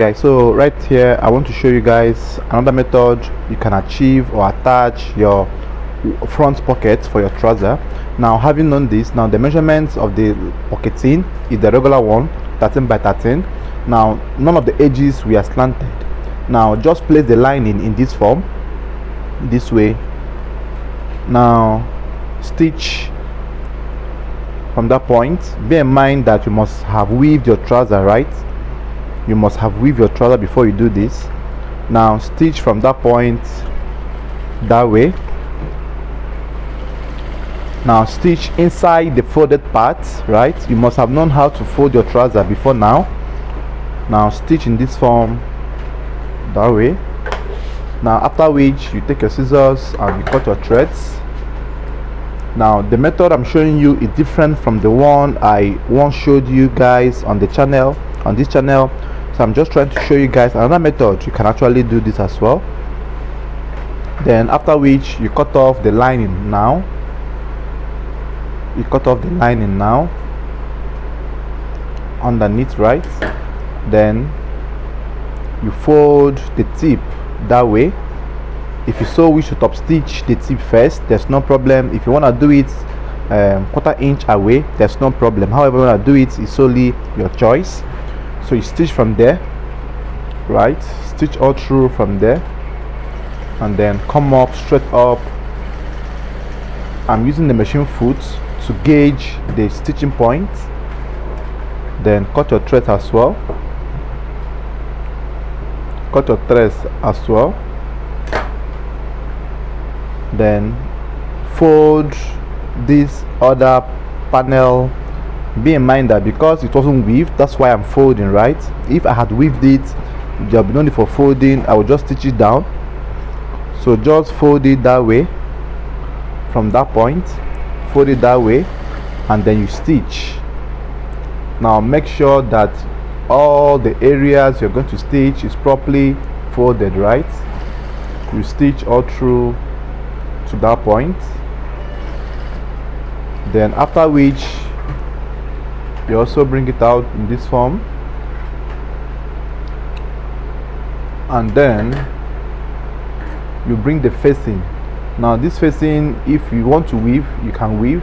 Guys, so right here I want to show you guys another method you can achieve or attach your front pocket for your trouser. Now, having known this, now the measurements of the pocketing is the regular one, 13 by 13. Now none of the edges we are slanted. Now just place the lining in this form, this way. Now stitch from that point. Bear in mind that you must have weaved your trouser, right? You must have weaved your trouser before you do this. Now stitch from that point that way. Now stitch inside the folded part, right? You must have known how to fold your trouser before now. Now stitch in this form that way. Now after which you take your scissors and you cut your threads. Now the method I'm showing you is different from the one I once showed you guys on the channel, on this channel. So I'm just trying to show you guys another method you can actually do this as well. Then after which you cut off the lining now. You cut off the lining now underneath, right? Then you fold the tip that way. If you so wish to top stitch the tip first, there's no problem. If you want to do it quarter inch away, there's no problem. However you want to do it is solely your choice. So you stitch from there, right? Stitch all through from there and then come up straight up. I'm using the machine foot to gauge the stitching point. Then cut your threads as well. Cut your threads as well. Then fold this other panel. Be in mind that because it wasn't weaved, that's why I'm folding, right? If I had weaved it, there'll be no need for folding. I will just stitch it down. So just fold it that way from that point. Fold it that way and then you stitch. Now make sure that all the areas you're going to stitch is properly folded, right? You stitch all through to that point. Then after which you also bring it out in this form and then you bring the facing. Now this facing, if you want to weave, you can weave.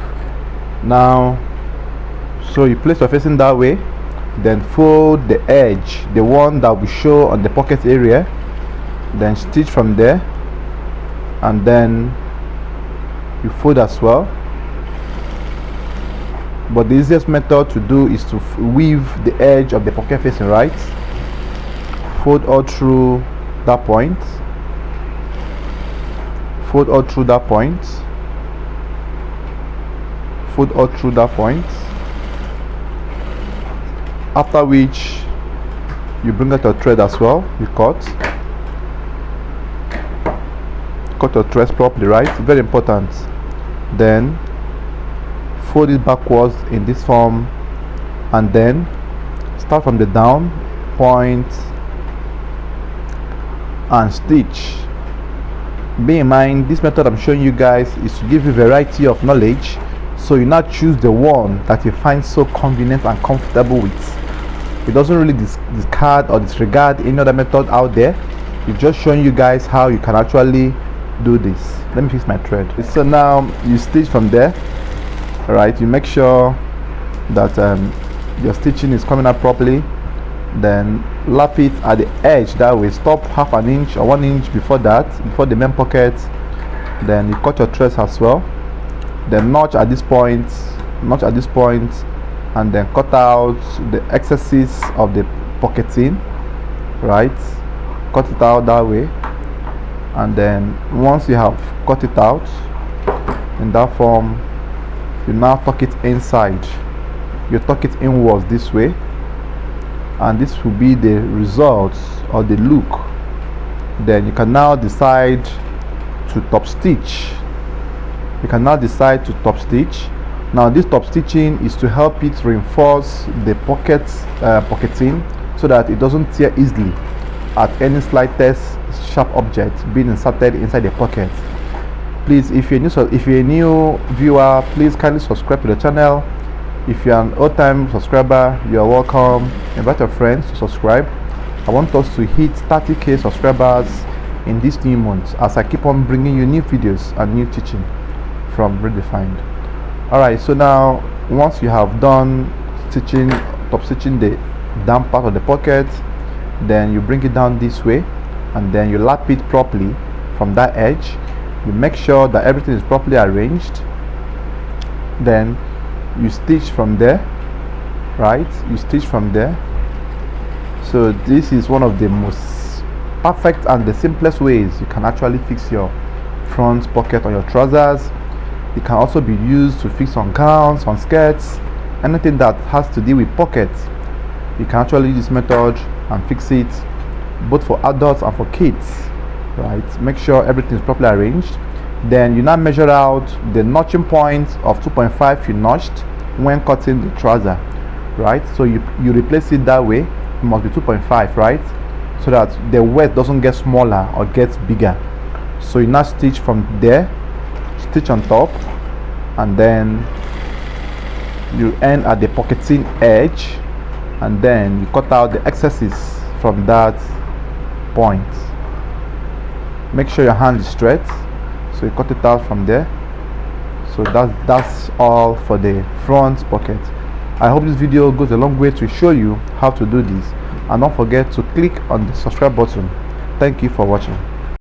Now so you place your facing that way, then fold the edge, the one that will show on the pocket area, then stitch from there and then you fold as well. But the easiest method to do is to weave the edge of the pocket facing, right? Fold all through that point. Fold all through that point. Fold all through that point. After which you bring out your thread as well. You cut your threads properly, right? Very important. Then fold it backwards in this form and then start from the down point and stitch. Be in mind, this method I'm showing you guys is to give you variety of knowledge, so you now choose the one that you find so convenient and comfortable with. It doesn't really discard or disregard any other method out there. It's just showing you guys how you can actually do this. Let me fix my thread. So now you stitch from there, right? You make sure that your stitching is coming up properly. Then lap it at the edge that way. Stop half an inch or 1 inch before that, before the main pocket. Then you cut your threads as well. Then notch at this point, and then cut out the excesses of the pocketing, right? Cut it out that way. And then once you have cut it out in that form, you now tuck it inside. You tuck it inwards this way, and this will be the result or the look. Then you can now decide to top stitch. Now this top stitching is to help it reinforce the pocketing so that it doesn't tear easily at any slightest sharp object being inserted inside the pocket. Please, if you're a new viewer, please kindly subscribe to the channel. If you're an old-time subscriber, you are welcome. Invite your friends to subscribe. I want us to hit 30k subscribers in this new month, as I keep on bringing you new videos and new teaching from Redefined. Alright, so now once you have done top stitching the down part of the pocket, then you bring it down this way and then you lap it properly from that edge. You make sure that everything is properly arranged, then you stitch from there, right? You stitch from there. So this is one of the most perfect and the simplest ways you can actually fix your front pocket on your trousers. It can also be used to fix on gowns, on skirts, anything that has to do with pockets. You can actually use this method and fix it both for adults and for kids, right? Make sure everything is properly arranged. Then you now measure out the notching point of 2.5 you notched when cutting the trouser, right? So you replace it that way. It must be 2.5, right? So that the waist doesn't get smaller or gets bigger. So you now stitch from there, stitch on top, and then you end at the pocketing edge, and then you cut out the excesses from that point. Make sure your hand is straight, so you cut it out from there. So that's all for the front pocket. I hope this video goes a long way to show you how to do this, and don't forget to click on the subscribe button. Thank you for watching.